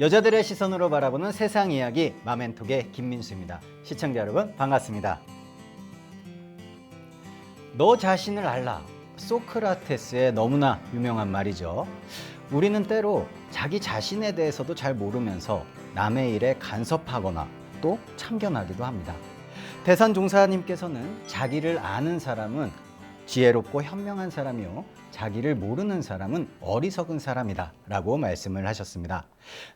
여자들의 시선으로 바라보는 세상 이야기 마멘톡의 김민수입니다. 시청자 여러분 반갑습니다. 너 자신을 알라. 소크라테스의 너무나 유명한 말이죠. 우리는 때로 자기 자신에 대해서도 잘 모르면서 남의 일에 간섭하거나 또 참견하기도 합니다. 대산 종사님께서는 자기를 아는 사람은 지혜롭고 현명한 사람이요, 자기를 모르는 사람은 어리석은 사람이다 라고 말씀을 하셨습니다.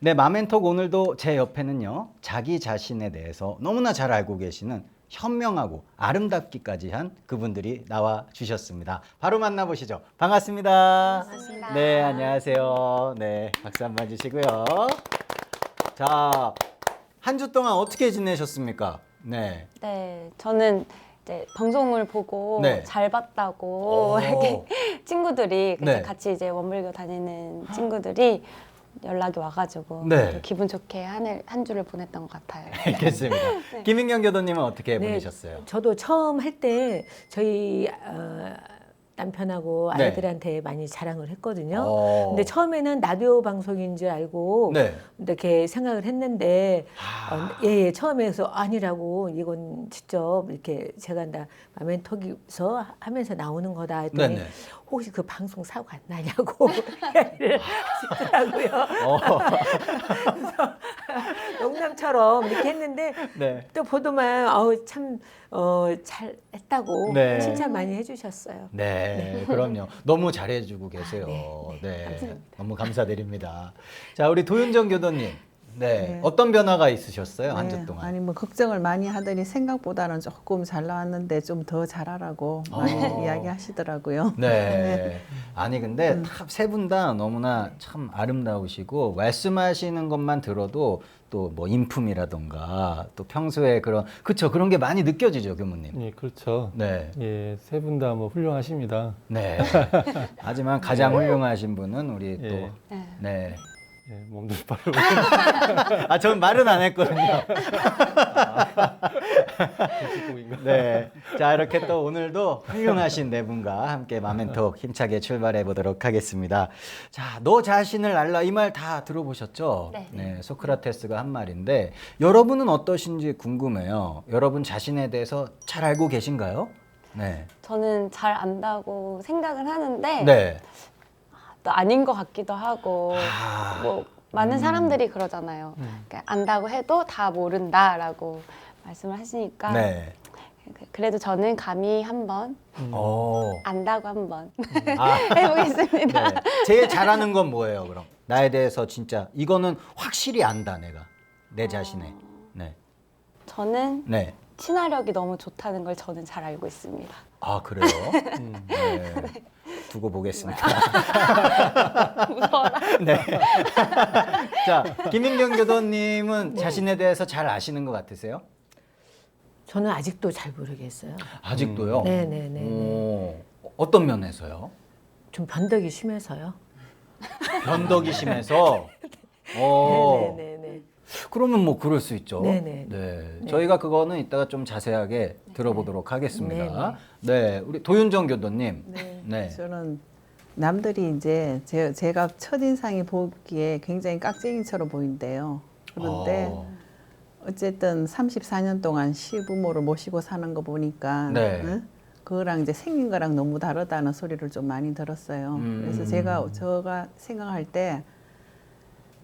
네, 마멘톡 오늘도 제 옆에는요, 자기 자신에 대해서 너무나 잘 알고 계시는 현명하고 아름답기까지 한 그분들이 나와 주셨습니다. 바로 만나보시죠. 반갑습니다. 반갑습니다. 네, 안녕하세요. 네, 박수 한번 주시고요. 자, 한 주 동안 어떻게 지내셨습니까? 네. 네, 저는 이제 방송을 보고 네. 잘 봤다고 이렇게 친구들이 네. 같이 이제 원불교 다니는 친구들이 연락이 와가지고 네. 기분 좋게 한 주를 보냈던 것 같아요. 알겠습니다. 김인경 교도님은 어떻게 네, 보내셨어요? 저도 처음 할 때 저희 남편하고 네. 아이들한테 많이 자랑을 했거든요. 어. 근데 처음에는 라디오 방송인 줄 알고 네. 이렇게 생각을 했는데 아. 예, 처음에서 아니라고, 이건 직접 이렇게 제가 마멘톡에서 하면서 나오는 거다 했더니 네네. 혹시 그 방송 사고 안 나냐고 이야기를 하시더라고요. 농담처럼 이렇게 했는데 네. 또 보도만 참 잘했다고 네. 칭찬 많이 해주셨어요. 네, 그럼요. 너무 잘해주고 계세요. 네, 너무 감사드립니다. 자, 우리 도윤정 교도님. 네, 네. 어떤 변화가 있으셨어요? 한 네, 주 동안? 아니 뭐 걱정을 많이 하더니 생각보다는 조금 잘 나왔는데 좀 더 잘하라고 많이 이야기하시더라고요. 네. 아니 근데 세 분 다 너무나 참 아름다우시고 말씀하시는 것만 들어도 또 뭐 인품이라던가 또 평소에 그런 게 많이 느껴지죠, 교무님. 예, 그렇죠. 네. 예, 세 분 다 뭐 훌륭하십니다. 네. 하지만 가장 훌륭하신 분은 우리 또 예. 네. 예, 몸도 빠르고. 아, 전 말은 안 했거든요. 네. 자, 이렇게 또 오늘도 훌륭하신 네 분과 함께 마멘톡 힘차게 출발해 보도록 하겠습니다. 자, 너 자신을 알라, 이 말 다 들어보셨죠? 네. 소크라테스가 한 말인데 여러분은 어떠신지 궁금해요. 여러분 자신에 대해서 잘 알고 계신가요? 네. 저는 잘 안다고 생각을 하는데 네. 또 아닌 것 같기도 하고 아. 뭐 많은 사람들이 그러잖아요. 그러니까 안다고 해도 다 모른다라고 말씀을 하시니까 네. 그래도 저는 감히 한번 안다고 한번 아. 해보겠습니다. 네. 제일 잘하는 건 뭐예요, 그럼? 나에 대해서 진짜 이거는 확실히 안다, 내가. 내 자신에. 네. 저는 네. 친화력이 너무 좋다는 걸 저는 잘 알고 있습니다. 아, 그래요? 네. 두고 보겠습니다. 무서워라. 네. 자, 김인경 교도님은 자신에 대해서 잘 아시는 것 같으세요? 저는 아직도 잘 모르겠어요. 아직도요? 네네네. 오, 어떤 면에서요? 좀 변덕이 심해서요. 변덕이 심해서? 어. 네네네. 그러면 뭐 그럴 수 있죠. 네네. 네. 저희가 그거는 이따가 좀 자세하게 들어보도록 하겠습니다. 네. 우리 도윤정 교도님. 네. 저는 남들이 이제 제가 첫인상이 보기에 굉장히 깍쟁이처럼 보인대요. 그런데 어쨌든 34년 동안 시부모를 모시고 사는 거 보니까 네. 응? 그거랑 이제 생긴 거랑 너무 다르다는 소리를 좀 많이 들었어요. 그래서 제가 생각할 때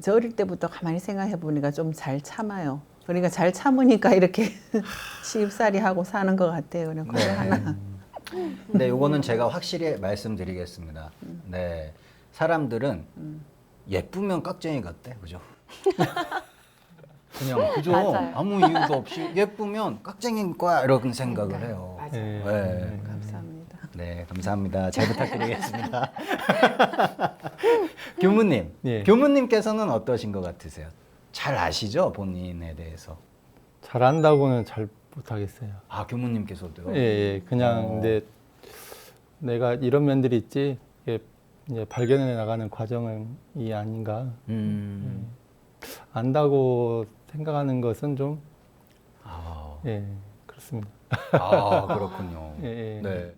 저 어릴 때부터 가만히 생각해 보니까 좀 잘 참아요. 그러니까 잘 참으니까 이렇게 시집살이 하고 사는 것 같아요. 그냥 그거 하나. 네, 요거는 제가 확실히 말씀드리겠습니다. 네. 사람들은 예쁘면 깍쟁이 같대. 그죠? 그냥 그죠? 맞아요. 아무 이유도 없이 예쁘면 깍쟁이인 거야 이런 생각을 해요. 맞아요. 예. 네. 감사합니다. 네, 감사합니다. 잘 부탁드리겠습니다. 교무님, 예. 교무님께서는 어떠신 것 같으세요? 잘 아시죠? 본인에 대해서. 잘한다고는 잘 못하겠어요. 아, 교무님께서도요? 예, 예. 그냥 근데 내가 이런 면들이 있지, 이게 이제 발견해 나가는 과정이 아닌가. 안다고 생각하는 것은 좀, 아, 예, 그렇습니다. 아, 그렇군요. 예, 예. 네.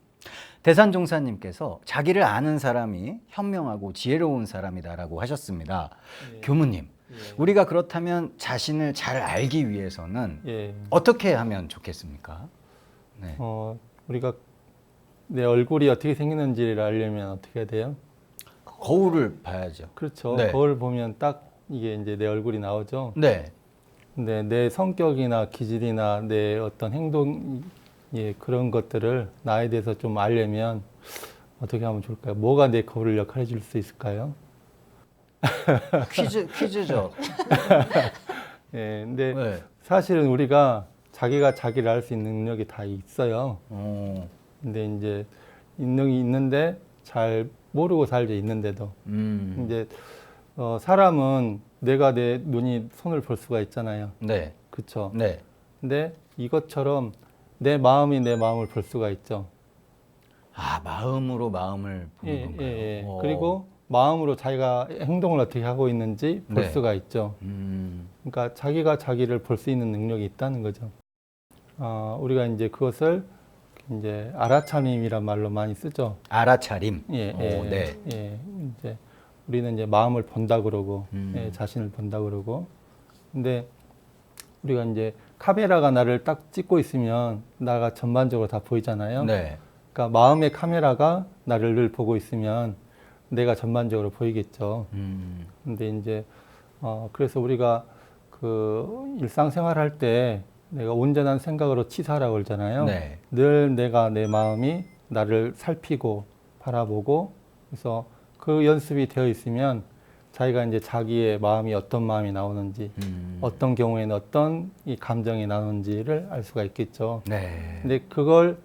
대산종사님께서 자기를 아는 사람이 현명하고 지혜로운 사람이다라고 하셨습니다. 교무님, 예. 우리가 그렇다면 자신을 잘 알기 위해서는 예. 어떻게 하면 좋겠습니까? 네. 우리가 내 얼굴이 어떻게 생겼는지를 알려면 어떻게 해야 돼요? 거울을 봐야죠. 그렇죠. 네. 거울 보면 딱 이게 이제 내 얼굴이 나오죠. 네. 근데 내 성격이나 기질이나 내 어떤 행동, 예, 그런 것들을 나에 대해서 좀 알려면 어떻게 하면 좋을까요? 뭐가 내 거울을 역할해 줄 수 있을까요? 퀴즈죠. 예, 근데 네. 사실은 우리가 자기가 자기를 알 수 있는 능력이 다 있어요. 어, 근데 이제 능력이 있는데 잘 모르고 살죠, 있는데도. 이제 사람은 내가 내 눈이 손을 볼 수가 있잖아요. 네. 그렇죠. 네. 근데 이것처럼 내 마음이 내 마음을 볼 수가 있죠. 아, 마음으로 마음을 보는 예, 건가요? 예. 어. 그리고 마음으로 자기가 행동을 어떻게 하고 있는지 볼 네. 수가 있죠. 그러니까 자기가 자기를 볼 수 있는 능력이 있다는 거죠. 우리가 이제 그것을 이제 알아차림이란 말로 많이 쓰죠. 알아차림. 예, 오, 예, 네. 예. 이제 우리는 이제 마음을 본다 그러고, 음. 예, 자신을 본다 그러고. 근데 우리가 이제 카메라가 나를 딱 찍고 있으면 나가 전반적으로 다 보이잖아요. 네. 그러니까 마음의 카메라가 나를 늘 보고 있으면 내가 전반적으로 보이겠죠. 근데 이제 그래서 우리가 그 일상생활 할 때 내가 온전한 생각으로 치사하라고 그러잖아요. 네. 늘 내가 내 마음이 나를 살피고 바라보고 그래서 그 연습이 되어 있으면 자기가 이제 자기의 마음이 어떤 마음이 나오는지 어떤 경우에는 어떤 이 감정이 나오는지를 알 수가 있겠죠. 네. 근데 그걸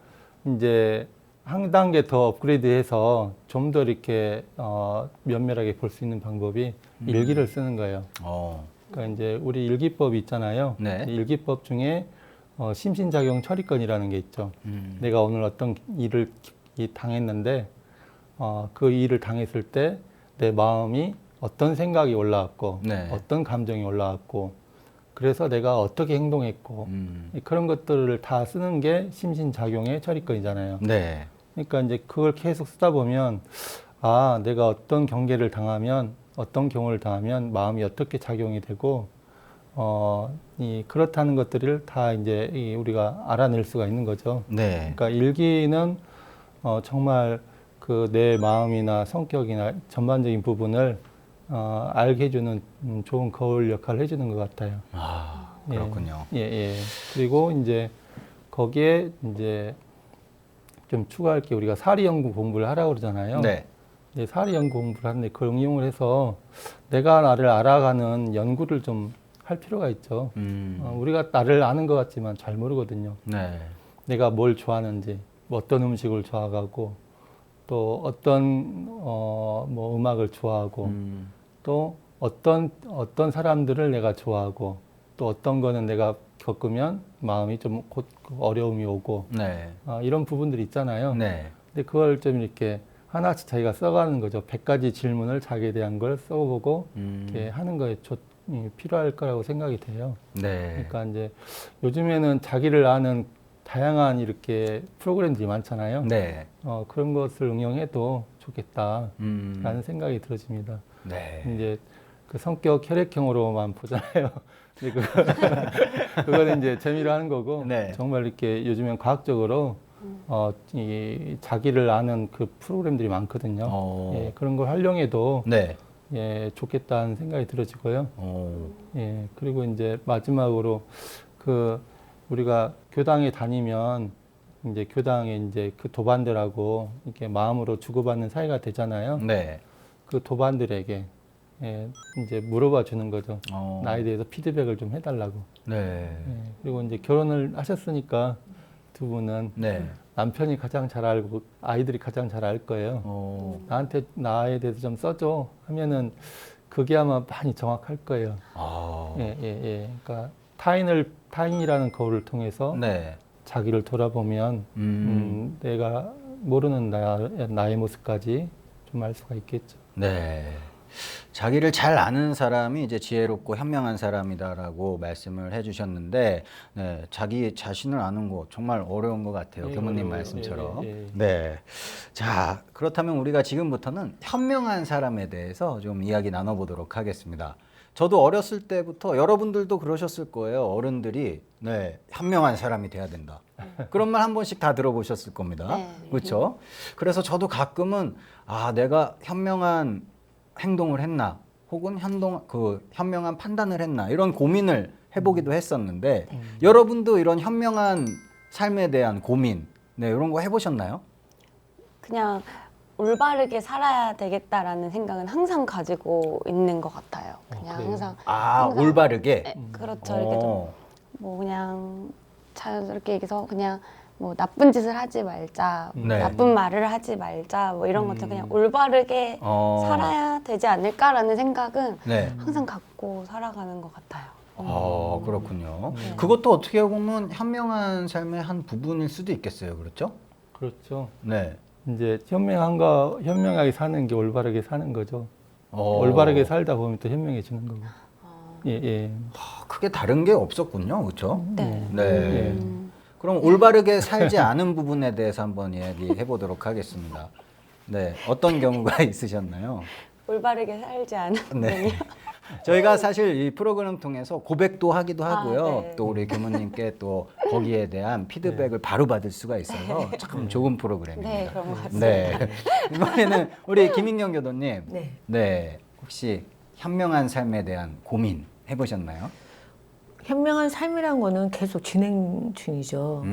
이제 한 단계 더 업그레이드해서 좀 더 이렇게 면밀하게 볼 수 있는 방법이 일기를 쓰는 거예요. 그러니까 이제 우리 일기법이 있잖아요. 네. 일기법 중에 심신작용 처리권이라는 게 있죠. 내가 오늘 어떤 일을 당했는데 그 일을 당했을 때 내 마음이 어떤 생각이 올라왔고 네. 어떤 감정이 올라왔고 그래서 내가 어떻게 행동했고 그런 것들을 다 쓰는 게 심신작용의 처리권이잖아요. 네. 그러니까 이제 그걸 계속 쓰다 보면 아, 내가 어떤 경계를 당하면 어떤 경우를 당하면 마음이 어떻게 작용이 되고 그렇다는 것들을 다 이제 우리가 알아낼 수가 있는 거죠. 네. 그러니까 일기는 정말 그 내 마음이나 성격이나 전반적인 부분을 알게 해주는 좋은 거울 역할을 해주는 것 같아요. 아, 그렇군요. 예, 예. 그리고 이제 거기에 이제 좀 추가할 게 우리가 사리 연구 공부를 하라고 그러잖아요. 네. 네, 사리 연구 공부를 하는데 그걸 응용을 해서 내가 나를 알아가는 연구를 좀 할 필요가 있죠. 우리가 나를 아는 것 같지만 잘 모르거든요. 네. 내가 뭘 좋아하는지, 뭐 어떤 음식을 좋아하고, 또 어떤 뭐 음악을 좋아하고, 또 어떤 사람들을 내가 좋아하고, 또 어떤 거는 내가 겪으면 마음이 좀 곧 어려움이 오고, 네. 이런 부분들이 있잖아요. 네. 근데 그걸 좀 이렇게 하나씩 자기가 써가는 거죠. 100가지 질문을 자기에 대한 걸 써보고 이렇게 하는 거에 필요할 거라고 생각이 돼요. 네. 그러니까 이제 요즘에는 자기를 아는 다양한 이렇게 프로그램들이 많잖아요. 네. 그런 것을 응용해도 좋겠다라는 생각이 들어집니다. 네. 이제 그 성격 혈액형으로만 보잖아요. 근데 그거는 이제 재미로 하는 거고 네. 정말 이렇게 요즘엔 과학적으로 이 자기를 아는 그 프로그램들이 많거든요. 예, 그런 걸 활용해도 네. 예, 좋겠다는 생각이 들어지고요. 예, 그리고 이제 마지막으로 그 우리가 교당에 다니면 이제 교당에 이제 그 도반들하고 이렇게 마음으로 주고받는 사이가 되잖아요. 네. 그 도반들에게 예, 이제 물어봐 주는 거죠. 나에 대해서 피드백을 좀 해달라고. 네. 예, 그리고 이제 결혼을 하셨으니까 두 분은 네. 남편이 가장 잘 알고 아이들이 가장 잘 알 거예요. 나한테 나에 대해서 좀 써줘 하면은 그게 아마 많이 정확할 거예요. 예, 예, 예. 그러니까 타인이라는 거울을 통해서 네. 자기를 돌아보면 내가 모르는 나의 모습까지 좀 알 수가 있겠죠. 네. 자기를 잘 아는 사람이 이제 지혜롭고 현명한 사람이다라고 말씀을 해주셨는데, 네, 자기 자신을 아는 거 정말 어려운 것 같아요. 예, 교무님 어려워요. 말씀처럼. 예, 예. 네. 자, 그렇다면 우리가 지금부터는 현명한 사람에 대해서 좀 이야기 나눠보도록 하겠습니다. 저도 어렸을 때부터 여러분들도 그러셨을 거예요. 어른들이 네, 현명한 사람이 돼야 된다. 그런 말 한 번씩 다 들어보셨을 겁니다. 네. 그렇죠? 그래서 저도 가끔은 아, 내가 현명한 행동을 했나 혹은 현명한 판단을 했나 이런 고민을 해보기도 했었는데 여러분도 이런 현명한 삶에 대한 고민 네, 이런 거 해보셨나요? 그냥 올바르게 살아야 되겠다라는 생각은 항상 가지고 있는 것 같아요. 그냥 그래요? 항상 아, 올바르게? 네, 그렇죠. 이렇게 좀 어. 뭐 그냥 자연스럽게 얘기해서 그냥 뭐 나쁜 짓을 하지 말자, 네. 나쁜 말을 하지 말자, 뭐 이런 것들 그냥 올바르게 어. 살아야 되지 않을까라는 생각은 네. 항상 갖고 살아가는 것 같아요. 그렇군요. 네. 그것도 어떻게 보면 현명한 삶의 한 부분일 수도 있겠어요. 그렇죠? 그렇죠. 네. 이제 현명하게 사는 게 올바르게 사는 거죠. 어. 올바르게 살다 보면 또 현명해지는 거고. 예, 예. 크게 다른 게 없었군요. 그렇죠? 네. 네. 그럼 올바르게 살지 않은 부분에 대해서 한번 이야기해 보도록 하겠습니다. 네. 어떤 경우가 있으셨나요? 올바르게 살지 않은 네. 저희가 사실 이 프로그램 통해서 고백도 하기도 하고요. 네. 또 우리 교무님께 또 거기에 대한 피드백을 바로 받을 수가 있어서 참 좋은 프로그램입니다. 네, 그런 것 같습니다. 네. 이번에는 우리 김인경 교도님. 네. 네. 혹시 현명한 삶에 대한 고민 해보셨나요? 현명한 삶이란 거는 계속 진행 중이죠.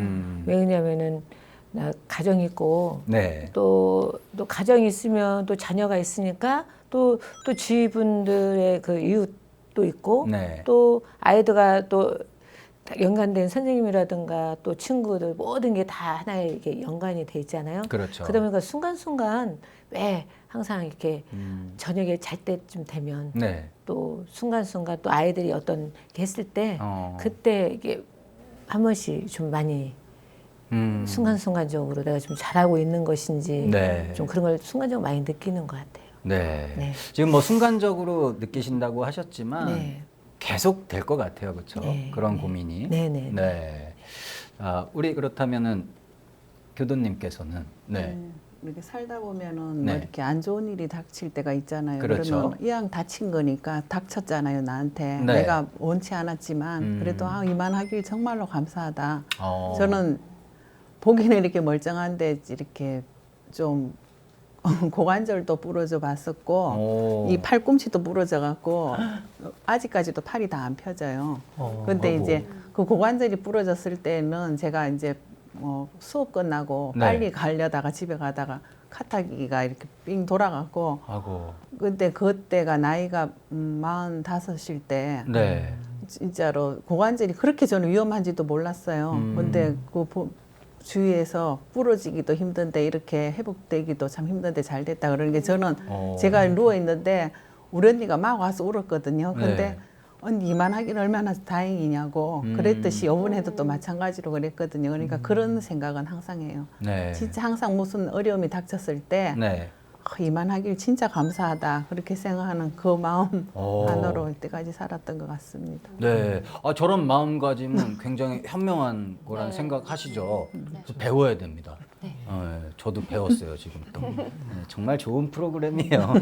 왜냐면은 나 가정 있고 네. 또 가정이 있으면 또 자녀가 있으니까 또 지인분들의 그 이웃도 있고 네. 또 아이들과 또 연관된 선생님이라든가 또 친구들 모든 게 다 하나에 이렇게 연관이 돼 있잖아요. 그렇죠. 그러다 보니까 순간순간 왜 항상 이렇게 저녁에 잘 때쯤 되면 네. 또 순간순간 또 아이들이 어떤 게 했을 때 어. 그때 이게 한 번씩 좀 많이 순간순간적으로 내가 좀 잘하고 있는 것인지 네. 좀 그런 걸 순간적으로 많이 느끼는 것 같아요. 네. 네. 지금 뭐 순간적으로 느끼신다고 하셨지만 네. 계속 될 것 같아요. 그렇죠? 네. 그런 네. 고민이. 네네. 네. 아, 우리 그렇다면은 교도님께서는 네. 이렇게 살다 보면은 네. 뭐 이렇게 안 좋은 일이 닥칠 때가 있잖아요. 그렇죠. 그러면 이왕 다친 거니까 닥쳤잖아요, 나한테. 네. 내가 원치 않았지만 그래도 이만하길 정말로 감사하다. 어. 저는 보기는 이렇게 멀쩡한데 이렇게 좀 고관절도 부러져 봤었고 오. 이 팔꿈치도 부러져 갖고 아직까지도 팔이 다 안 펴져요. 근데 아이고. 이제 그 고관절이 부러졌을 때는 제가 이제 수업 끝나고 네. 빨리 가려다가 집에 가다가 카타기가 이렇게 삥 돌아갔고 하고. 근데 그때가 나이가 45일 때 네. 진짜로 고관절이 그렇게 저는 위험한지도 몰랐어요. 근데 그 주위에서 부러지기도 힘든데 이렇게 회복되기도 참 힘든데 잘 됐다 그러는 게 저는 제가 누워 있는데 우리 언니가 막 와서 울었거든요. 근데 네. 언니 이만하긴 얼마나 다행이냐고 그랬듯이 이번에도 또 마찬가지로 그랬거든요. 그러니까 그런 생각은 항상 해요. 네. 진짜 항상 무슨 어려움이 닥쳤을 때 네. 이만하길 진짜 감사하다 그렇게 생각하는 그 마음 오. 안으로 이때까지 살았던 것 같습니다. 네. 아, 저런 마음가짐은 굉장히 현명한 거란 네. 생각하시죠? 배워야 됩니다. 네. 저도 배웠어요, 지금 또. 네, 정말 좋은 프로그램이에요.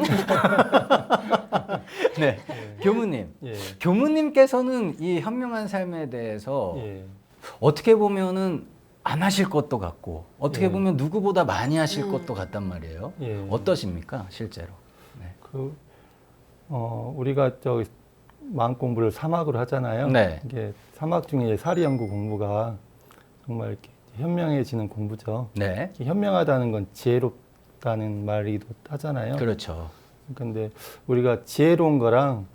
네. 교무님. 예. 교무님께서는 이 현명한 삶에 대해서 예. 어떻게 보면은 안 하실 것도 같고 어떻게 예. 보면 누구보다 많이 하실 것도 같단 말이에요. 예. 어떠십니까, 실제로? 네. 우리가 저기 마음 공부를 사막으로 하잖아요. 네. 이게 사막 중에 사리 연구 공부가 정말 이렇게 현명해지는 공부죠. 네. 이렇게 현명하다는 건 지혜롭다는 말이기도 하잖아요. 그렇죠. 근데 우리가 지혜로운 거랑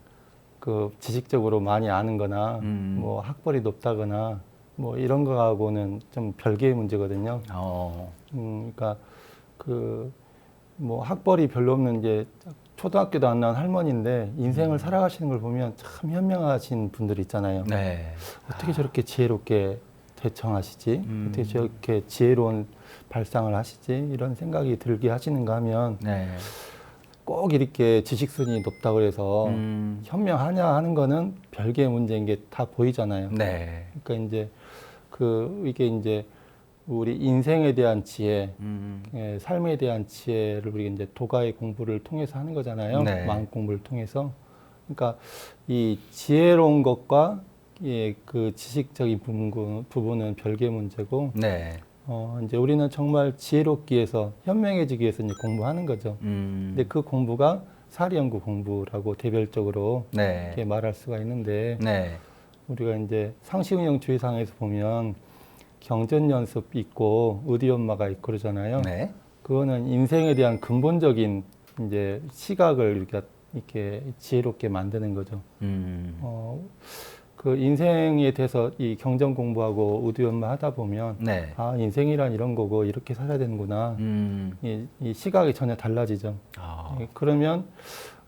그 지식적으로 많이 아는 거나 뭐 학벌이 높다거나 뭐 이런 거하고는 좀 별개의 문제거든요. 그러니까 그 뭐 학벌이 별로 없는 이제 초등학교도 안 나온 할머니인데 인생을 살아가시는 걸 보면 참 현명하신 분들 있잖아요. 네. 어떻게 저렇게 지혜롭게 대처하시지? 어떻게 저렇게 지혜로운 발상을 하시지? 이런 생각이 들게 하시는가 하면 네. 꼭 이렇게 지식순이 높다고 해서 현명하냐 하는 거는 별개의 문제인 게 다 보이잖아요. 네. 그러니까 이제 이게 이제 우리 인생에 대한 지혜, 삶에 대한 지혜를 우리가 이제 도가의 공부를 통해서 하는 거잖아요. 네. 마음 공부를 통해서. 그러니까 이 지혜로운 것과 예, 그 지식적인 부분은 별개 문제고, 네. 이제 우리는 정말 지혜롭기 위해서, 현명해지기 위해서 이제 공부하는 거죠. 근데 그 공부가 사리연구 공부라고 대별적으로 네. 이렇게 말할 수가 있는데, 네. 우리가 이제 상시운영 주의상에서 보면 경전 연습 있고 의디 연마가 있고 그러잖아요. 네. 그거는 인생에 대한 근본적인 이제 시각을 이렇게 지혜롭게 만드는 거죠. 그 인생에 대해서 이 경전 공부하고 의디 연마 하다 보면 네. 아, 인생이란 이런 거고 이렇게 살아야 되는구나. 이 시각이 전혀 달라지죠. 아. 예, 그러면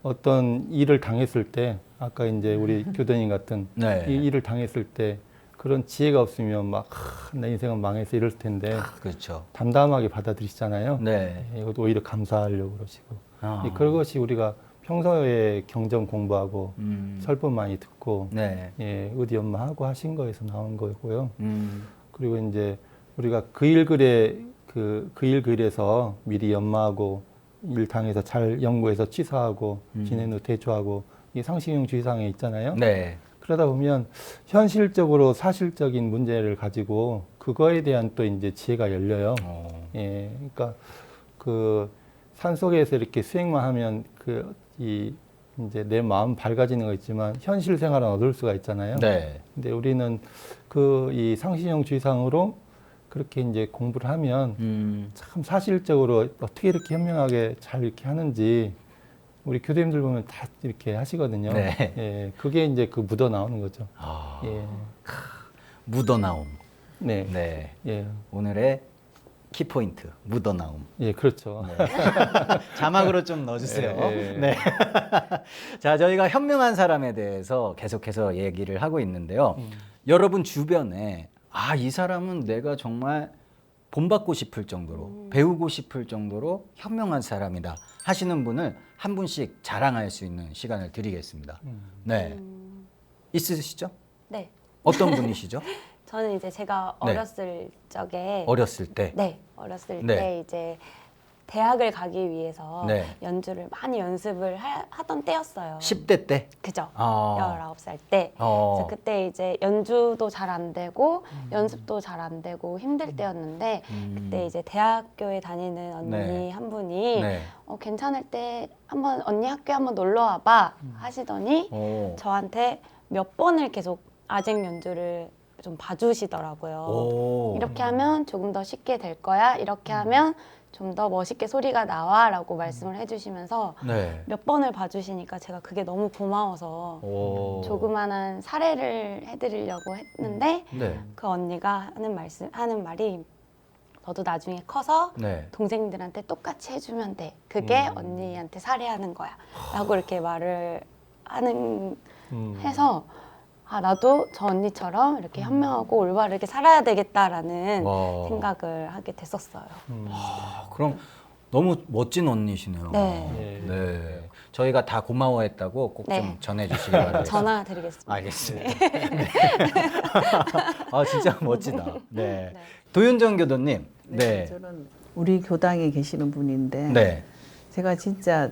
어떤 일을 당했을 때, 아까 이제 우리 교수님 같은 네. 이 일을 당했을 때 그런 지혜가 없으면 막, 내 인생은 망해서 이럴 텐데 그렇죠. 담담하게 받아들이시잖아요. 네. 예, 이것도 오히려 감사하려고 그러시고. 아. 그것이 우리가 평소에 경전 공부하고 설법 많이 듣고 네. 예, 의디 연마하고 하신 거에서 나온 거고요. 음. 그리고 이제 우리가 그 일 글에서 미리 연마하고 일 당해서 잘 연구해서 취사하고 진행 후 대처하고 이 상식용 주의사항에 있잖아요. 네. 그러다 보면 현실적으로 사실적인 문제를 가지고 그거에 대한 또 이제 지혜가 열려요. 예, 그러니까 그 산속에서 이렇게 수행만 하면 이제 내 마음 밝아지는 거 있지만 현실 생활은 얻을 수가 있잖아요. 네. 근데 우리는 이 상시형 주의상으로 그렇게 이제 공부를 하면 참 사실적으로 어떻게 이렇게 현명하게 잘 이렇게 하는지 우리 교수님들 보면 다 이렇게 하시거든요. 네. 예, 그게 이제 그 묻어 나오는 거죠. 아. 예, 묻어나옴. 네, 네. 예, 오늘의 키포인트, 묻어나옴. 예, 그렇죠. 자막으로 좀 넣어주세요. 예, 예. 네. 자, 저희가 현명한 사람에 대해서 계속해서 얘기를 하고 있는데요. 여러분 주변에 이 사람은 내가 정말 본받고 싶을 정도로 배우고 싶을 정도로 현명한 사람이다 하시는 분을 한 분씩 자랑할 수 있는 시간을 드리겠습니다. 네. 있으시죠? 네. 어떤 분이시죠? 저는 이제 제가 네. 어렸을 적에 어렸을 때. 네, 어렸을 네. 때 이제 대학을 가기 위해서 네. 연주를 많이 연습을 하던 때였어요. 10대 때. 그죠? 아. 19살 때. 그래서 어. 그때 이제 연주도 잘 안 되고 연습도 잘 안 되고 힘들 때였는데 그때 이제 대학교에 다니는 언니 네. 한 분이 네. 괜찮을 때 한번 언니 학교에 한번 놀러 와봐 하시더니 오. 저한테 몇 번을 계속 아쟁 연주를 좀 봐주시더라고요. 오. 이렇게 하면 조금 더 쉽게 될 거야. 이렇게 하면 좀 더 멋있게 소리가 나와라고 말씀을 해주시면서 네. 몇 번을 봐주시니까 제가 그게 너무 고마워서 오. 조그만한 사례를 해드리려고 했는데 네. 그 언니가 하는 말이 너도 나중에 커서 네. 동생들한테 똑같이 해주면 돼. 그게 언니한테 사례하는 거야. 라고 이렇게 말을 해서 나도 저 언니처럼 이렇게 현명하고 올바르게 살아야 되겠다라는 와. 생각을 하게 됐었어요. 그럼 너무 멋진 언니시네요. 네. 네. 저희가 다 고마워했다고 꼭 좀 네. 전해주시기 바랍니다. 전화 드리겠습니다. 알겠습니다. 네. 진짜 멋지다. 네. 네. 도윤정 교도님. 네, 네. 저는 우리 교당에 계시는 분인데 네. 제가 진짜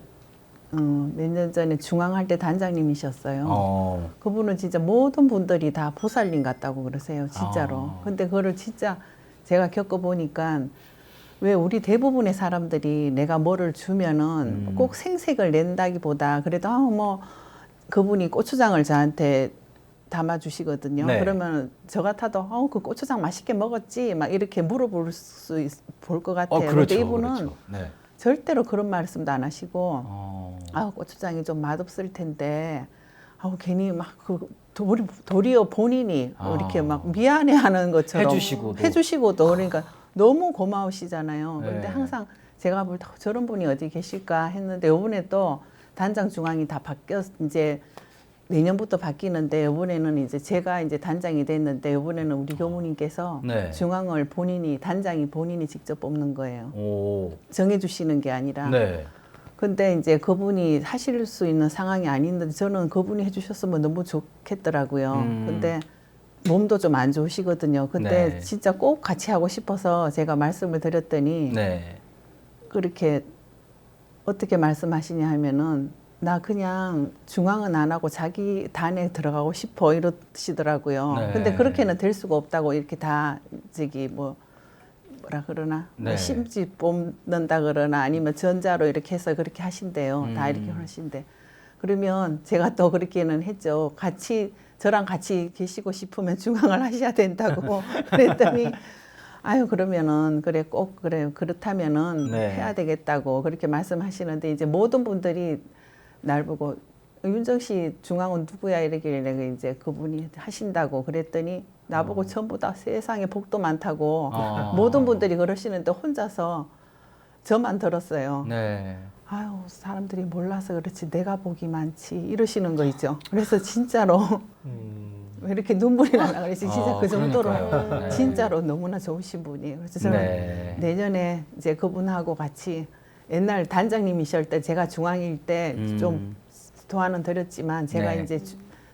몇 년 전에 중앙할 때 단장님이셨어요. 그분은 진짜 모든 분들이 다 보살님 같다고 그러세요. 진짜로. 근데 그거를 진짜 제가 겪어보니까 왜 우리 대부분의 사람들이 내가 뭐를 주면은 꼭 생색을 낸다기보다 그래도 뭐 그분이 고추장을 저한테 담아주시거든요. 네. 그러면 저 같아도 그 고추장 맛있게 먹었지 막 이렇게 물어볼 볼 것 같아요. 그렇죠. 근데 이분은 그렇죠. 네. 절대로 그런 말씀도 안 하시고 고추장이 좀 맛없을 텐데 괜히 막 도리어 본인이 그렇게 막 미안해하는 것처럼 해주시고도 그러니까 너무 고마우시잖아요. 그런데 네. 항상 제가 볼 때 저런 분이 어디 계실까 했는데 이번에 또 단장 중앙이 다 이제 내년부터 바뀌는데 이번에는 이제 제가 이제 단장이 됐는데 이번에는 우리 교무님께서 네. 중앙을 단장이 본인이 직접 뽑는 거예요. 오. 정해주시는 게 아니라. 네. 근데 이제 그분이 하실 수 있는 상황이 아닌데 저는 그분이 해주셨으면 너무 좋겠더라고요. 근데 몸도 좀 안 좋으시거든요. 근데 네. 진짜 꼭 같이 하고 싶어서 제가 말씀을 드렸더니 네. 그렇게 어떻게 말씀하시냐 하면은 나 그냥 중앙은 안 하고 자기 단에 들어가고 싶어 이러시더라고요. 네. 근데 그렇게는 될 수가 없다고 이렇게 다 저기 뭐라 그러나 네. 뭐 심지 뽑는다 그러나 아니면 전자로 이렇게 해서 그렇게 하신대요. 다 이렇게 하신대. 그러면 제가 또 그렇게는 했죠. 같이 저랑 같이 계시고 싶으면 중앙을 하셔야 된다고 그랬더니 아유 그러면은 그래 꼭 그래 그렇다면은 네. 해야 되겠다고 그렇게 말씀하시는데 이제 모든 분들이 날 보고 윤정 씨 중앙은 누구야 이러길래 이제 그분이 하신다고 그랬더니 나보고 전부 다 세상에 복도 많다고 모든 분들이 그러시는데 혼자서 저만 들었어요. 네. 아유 사람들이 몰라서 그렇지 내가 복이 많지 이러시는 거 있죠. 그래서 진짜로 왜 이렇게 눈물이 나나 그랬지 진짜 그 정도로 그러니까요. 네. 진짜로 너무나 좋으신 분이에요. 그래서 저는 네. 내년에 이제 그분하고 같이 옛날 단장님이실 때 제가 중앙일 때 좀 도와는 드렸지만 제가 네. 이제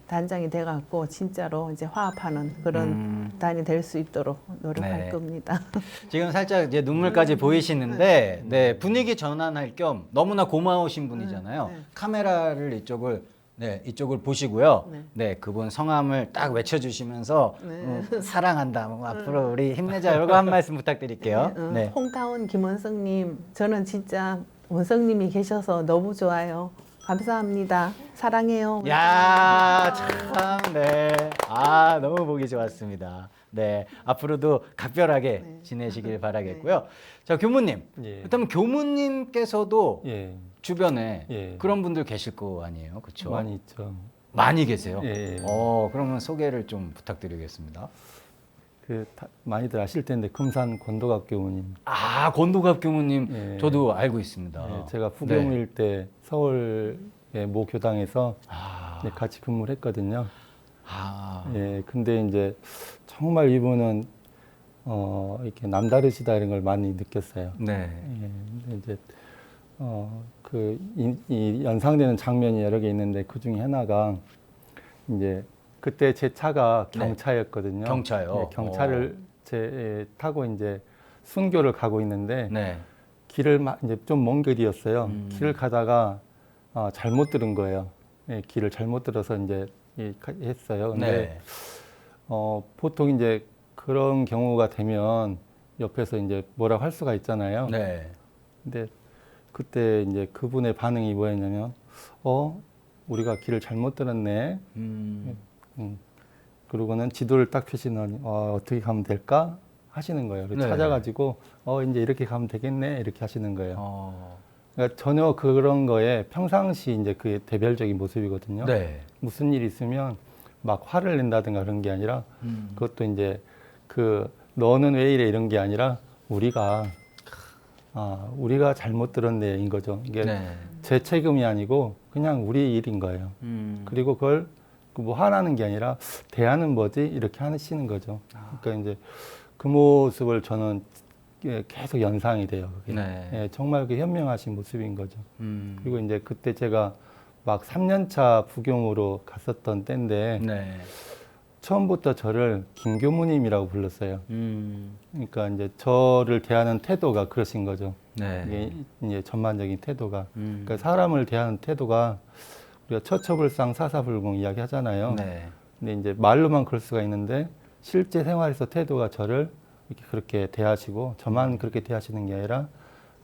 단장이 돼갖고 진짜로 이제 화합하는 그런 단이 될 수 있도록 노력할 네. 겁니다. 지금 살짝 이제 눈물까지 보이시는데 네, 분위기 전환할 겸 너무나 고마우신 분이잖아요. 네. 카메라를 이쪽을 보시고요. 네. 네, 그분 성함을 딱 외쳐주시면서 네. 사랑한다. 뭐 앞으로 우리 힘내자. 이거 한 말씀 부탁드릴게요. 네. 홍타운 김원성님 저는 진짜 원성님이 계셔서 너무 좋아요. 감사합니다. 사랑해요. 야, 참, 네. 아, 너무 보기 좋았습니다. 네. 앞으로도 각별하게 지내시길 바라겠고요. 자, 교무님. 예. 그렇다면 교무님께서도 예, 주변에 예. 그런 분들 계실 거 아니에요? 그렇죠? 많이 있죠. 많이 계세요? 예. 그러면 소개를 좀 부탁드리겠습니다. 많이들 아실 텐데 금산 권도갑 교무님. 아, 권도갑 교무님 예. 저도 알고 있습니다. 예, 제가 부교무일 때 서울의 모 교당에서 아, 네, 같이 근무를 했거든요. 아, 예, 근데 이제 정말 이분은 이렇게 남다르시다 이런 걸 많이 느꼈어요. 네. 예, 근데 이제 이 연상되는 장면이 여러 개 있는데 그 중에 하나가 이제 그때 제 차가 네. 경차였거든요. 경차요? 네, 경차를 타고 이제 순교를 가고 있는데 네. 길을 이제 좀 먼 길이었어요. 길을 가다가 잘못 들은 거예요. 예, 길을 잘못 들어서 이제 했어요. 근데 네. 보통 이제 그런 경우가 되면 옆에서 이제 뭐라고 할 수가 있잖아요. 네. 근데 그때 이제 그분의 반응이 뭐였냐면, 우리가 길을 잘못 들었네. 그러고는 지도를 딱 펴시더니, 어떻게 가면 될까? 하시는 거예요. 그래서 네. 찾아가지고, 이제 이렇게 가면 되겠네. 이렇게 하시는 거예요. 어, 그러니까 전혀 그런 거에 평상시 이제 그게 대별적인 모습이거든요. 네. 무슨 일이 있으면 막 화를 낸다든가 그런 게 아니라, 그것도 이제 너는 왜 이래 이런 게 아니라 우리가 잘못 들었네인 거죠. 이게 네. 제 책임이 아니고 그냥 우리 일인 거예요. 그리고 그걸 뭐 화나는 게 아니라 대하는 뭐지 이렇게 하시는 거죠. 그러니까 이제 그 모습을 저는 계속 연상이 돼요. 그게. 네. 예, 정말 그 현명하신 모습인 거죠. 그리고 이제 그때 제가 막 3년차 부교무로 갔었던 때인데 네. 처음부터 저를 김교무님이라고 불렀어요. 그러니까 이제 저를 대하는 태도가 그러신 거죠. 네. 이게 이제 전반적인 태도가. 음. 그러니까 사람을 대하는 태도가 우리가 처처불상 사사불공 이야기 하잖아요. 네. 근데 이제 말로만 그럴 수가 있는데 실제 생활에서 태도가 저를 이렇게 그렇게 대하시고 저만 그렇게 대하시는 게 아니라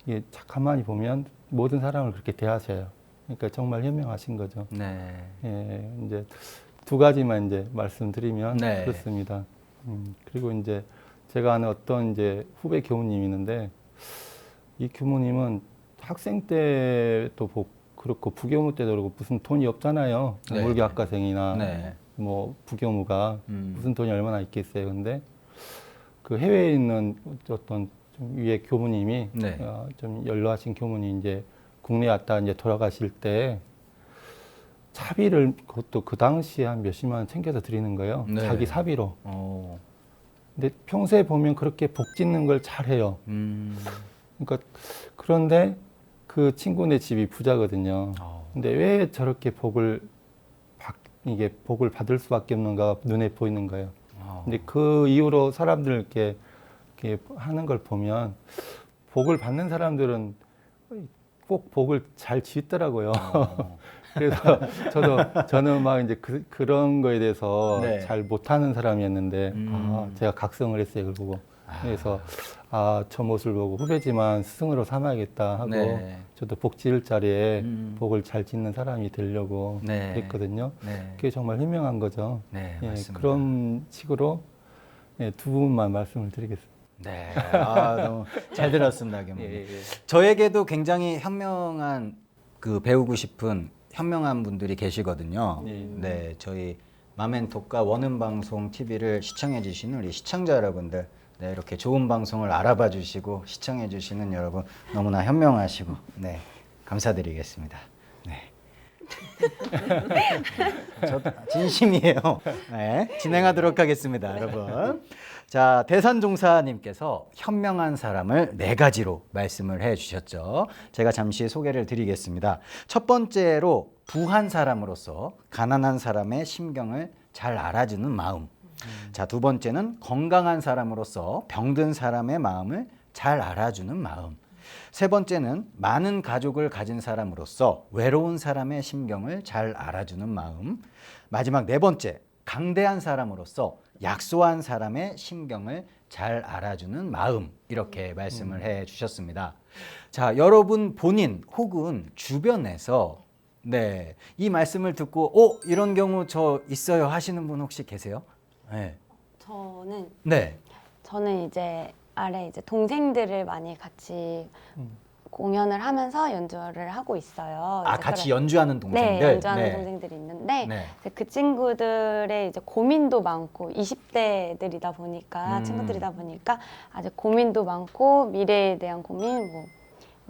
이게 가만히 보면 모든 사람을 그렇게 대하셔요. 그러니까 정말 현명하신 거죠. 네. 예, 이제 두 가지만 이제 말씀드리면 네. 그렇습니다. 그리고 이제 제가 아는 어떤 이제 후배 교무님이 있는데 이 교무님은 학생 때도 그렇고 부교무 때도 그렇고 무슨 돈이 없잖아요. 네. 물교학과생이나 네. 뭐 부교무가 무슨 돈이 얼마나 있겠어요. 근데 그 해외에 있는 어떤 좀 위에 교무님이 네. 좀 연로하신 교무님 이제 국내에 왔다 이제 돌아가실 때 차비를 그것도 그 당시에 한 몇십만 원 챙겨서 드리는 거예요. 네. 자기 사비로. 어. 근데 평소에 보면 그렇게 복 짓는 걸 잘해요. 그러니까 그런데 그 친구네 집이 부자거든요. 근데 왜 저렇게 복을 받을 수밖에 없는가 눈에 보이는 거예요. 근데 그 이후로 사람들 이렇게 하는 걸 보면 복을 받는 사람들은 꼭 복을 잘 짓더라고요. 그래서 저는 막 이제 그런 거에 대해서 네. 잘 못하는 사람이었는데 제가 각성을 했어요. 그걸 보고. 그래서 저 모습을 보고 후배지만 스승으로 삼아야겠다 하고 네. 저도 복 지을 자리에 복을 잘 짓는 사람이 되려고 네. 했거든요. 네. 그게 정말 현명한 거죠. 네, 예, 맞습니다. 그런 식으로 두 분만 말씀을 드리겠습니다. 네, 너무 잘 들었습니다, 교무님. 예. 저에게도 굉장히 현명한 배우고 싶은 현명한 분들이 계시거든요. 예. 네, 저희 마멘톡과 원음방송 TV를 시청해 주시는 우리 시청자 여러분들, 네, 이렇게 좋은 방송을 알아봐 주시고 시청해 주시는 여러분 너무나 현명하시고, 네, 감사드리겠습니다. 네. 저도 진심이에요. 네, 진행하도록 하겠습니다, 여러분. 자, 대산종사님께서 현명한 사람을 4가지로 말씀을 해주셨죠. 제가 잠시 소개를 드리겠습니다. 첫 번째로 부한 사람으로서 가난한 사람의 심경을 잘 알아주는 마음. 자, 두 번째는 건강한 사람으로서 병든 사람의 마음을 잘 알아주는 마음. 세 번째는 많은 가족을 가진 사람으로서 외로운 사람의 심경을 잘 알아주는 마음. 마지막 4번째, 강대한 사람으로서 약소한 사람의 심경을 잘 알아주는 마음. 이렇게 말씀을 해 주셨습니다. 자, 여러분 본인 혹은 주변에서 네, 이 말씀을 듣고 이런 경우 저 있어요 하시는 분 혹시 계세요? 네. 저는 이제 아래 이제 동생들을 많이 같이 공연을 하면서 연주를 하고 있어요. 아, 이제 같이 연주하는 동생들? 네, 연주하는 네. 동생들이 있는데 네. 이제 그 친구들의 이제 고민도 많고 20대들이다 보니까 친구들이다 보니까 아직 고민도 많고 미래에 대한 고민, 뭐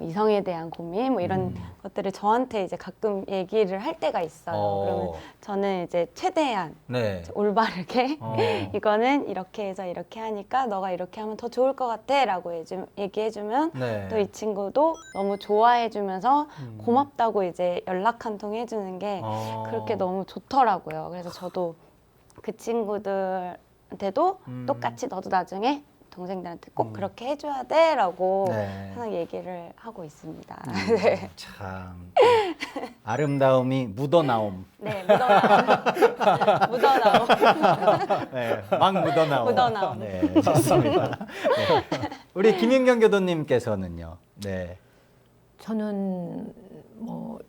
이성에 대한 고민, 뭐 이런 것들을 저한테 이제 가끔 얘기를 할 때가 있어요. 그러면 저는 이제 최대한 네. 이제 올바르게 이거는 이렇게 해서 이렇게 하니까 너가 이렇게 하면 더 좋을 것 같아 라고 얘기해주면 네. 또 이 친구도 너무 좋아해주면서 고맙다고 이제 연락 한 통 해주는 게 그렇게 너무 좋더라고요. 그래서 저도 그 친구들한테도 똑같이 너도 나중에 동생들한테 꼭 그렇게 해줘야 돼 라고 네. 항상 얘기를 하고 있습니다. 참 아름다움이 묻어나옴. 네, 묻어나옴. 묻어나옴. 네, 막 묻어나옴. 묻어나옴. 네, 좋습니다. 네. 우리 김윤경 교도님께서는요. 네. 저는 뭐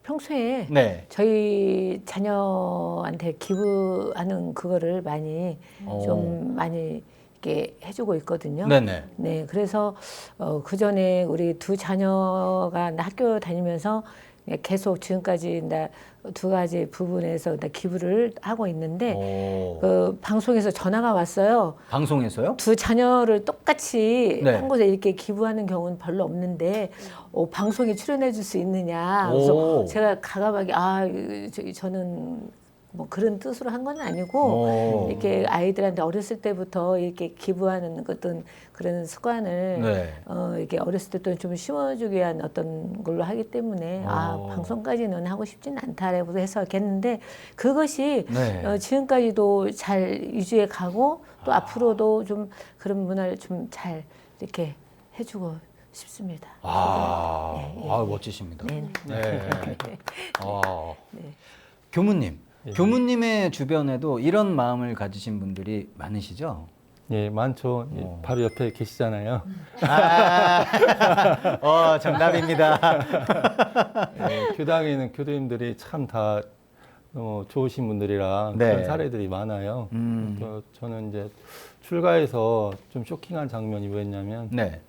평소에 네. 저희 자녀한테 기부하는 그거를 많이 좀 많이 이렇게 해주고 있거든요. 네네. 네, 그래서 그 전에 우리 두 자녀가 학교 다니면서 계속 지금까지 나 2가지 부분에서 나 기부를 하고 있는데 그 방송에서 전화가 왔어요. 방송에서요? 두 자녀를 똑같이 네. 한 곳에 이렇게 기부하는 경우는 별로 없는데 방송에 출연해 줄 수 있느냐. 그래서 제가 가감하게 저는 뭐 그런 뜻으로 한 건 아니고 이렇게 아이들한테 어렸을 때부터 이렇게 기부하는 어떤 그런 습관을 네. 이렇게 어렸을 때부터 좀 심어주기 위한 어떤 걸로 하기 때문에 방송까지는 하고 싶지는 않다라고 해서 했는데 그것이 네. 지금까지도 잘 유지해 가고 또 앞으로도 좀 그런 문화를 좀 잘 이렇게 해주고 싶습니다. 멋지십니다. 네. 네. 교무님, 교무님의 주변에도 이런 마음을 가지신 분들이 많으시죠? 예, 많죠. 예, 바로 옆에 계시잖아요. 정답입니다. 예, 교당에 있는 교도님들이 참 다 좋으신 분들이라 네. 그런 사례들이 많아요. 또 저는 이제 출가해서 좀 쇼킹한 장면이 뭐였냐면 네.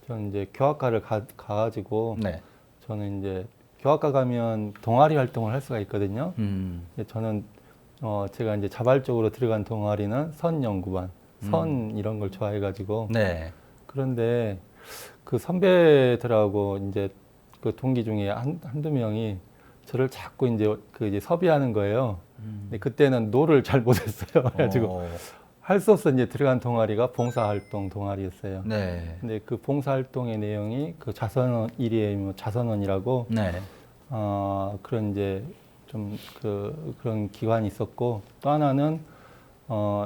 저는 이제 교학과를 가가지고 네. 저는 이제 교학과 가면 동아리 활동을 할 수가 있거든요. 저는 제가 이제 자발적으로 들어간 동아리는 선 연구반, 선 이런 걸 좋아해가지고 네. 그런데 그 선배들하고 이제 그 동기 중에 한두 명이 저를 자꾸 이제 섭외하는 거예요. 근데 그때는 노를 잘 못했어요. 그래가지고 할 수 없어 이제 들어간 동아리가 봉사활동 동아리였어요. 네. 근데 그 봉사활동의 내용이 그 자선원 자선원이라고 네. 그런 이제 좀 그런 기관이 있었고 또 하나는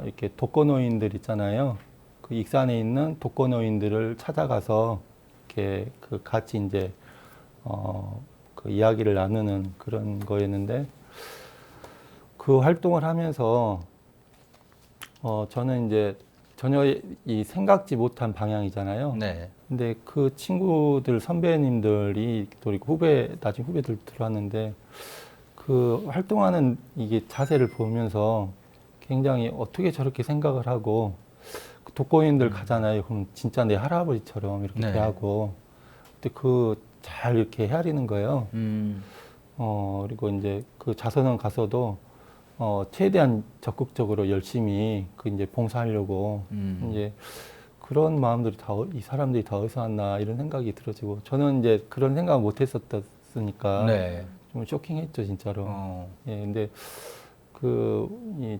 이렇게 독거노인들 있잖아요. 그 익산에 있는 독거노인들을 찾아가서 이렇게 같이 이제 그 이야기를 나누는 그런 거였는데 그 활동을 하면서 저는 이제 전혀 이 생각지 못한 방향이잖아요. 네. 근데 그 친구들 선배님들이 또 나중에 후배들 들어왔는데 그 활동하는 이게 자세를 보면서 굉장히 어떻게 저렇게 생각을 하고 독거인들 가잖아요. 그럼 진짜 내 할아버지처럼 이렇게 네. 대하고 근데 그 잘 이렇게 헤아리는 거예요. 그리고 이제 그 자선원 가서도 최대한 적극적으로 열심히 그 이제 봉사하려고 이제 그런 마음들이 이 사람들이 다 어디서 왔나 이런 생각이 들어지고 저는 이제 그런 생각을 못 했었으니까 네. 좀 쇼킹했죠, 진짜로. 어. 예, 근데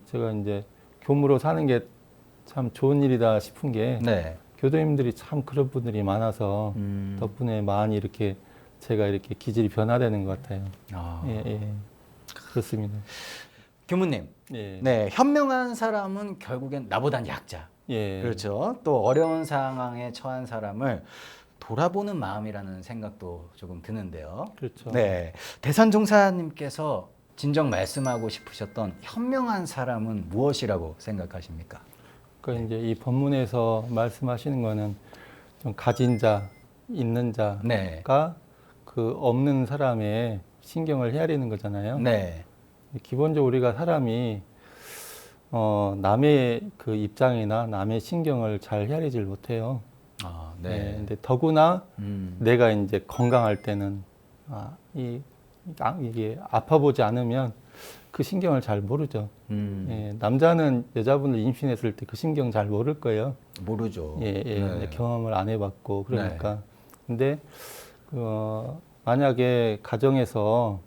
제가 이제 교무로 사는 게 참 좋은 일이다 싶은 게 네. 교도님들이 참 그런 분들이 많아서 덕분에 많이 이렇게 제가 이렇게 기질이 변화되는 것 같아요. 아. 예, 예. 그렇습니다. 교무님. 예. 네, 현명한 사람은 결국엔 나보단 약자. 예. 그렇죠. 또 어려운 상황에 처한 사람을 돌아보는 마음이라는 생각도 조금 드는데요. 그렇죠. 네, 대산종사님께서 진정 말씀하고 싶으셨던 현명한 사람은 무엇이라고 생각하십니까? 그러니까 이제 이 본문에서 말씀하시는 거는 좀 가진 자, 있는 자가 네. 그 없는 사람의 신경을 헤아리는 거잖아요. 네. 기본적으로 우리가 사람이 남의 그 입장이나 남의 신경을 잘 헤아리질 못해요. 아, 네. 네. 근데 더구나 음. 내가 이제 건강할 때는 이게 아파보지 않으면 그 신경을 잘 모르죠. 예, 남자는 여자분을 임신했을 때 그 신경 잘 모를 거예요. 모르죠. 예, 예. 네. 이제 경험을 안 해봤고 그러니까. 근데 만약에 가정에서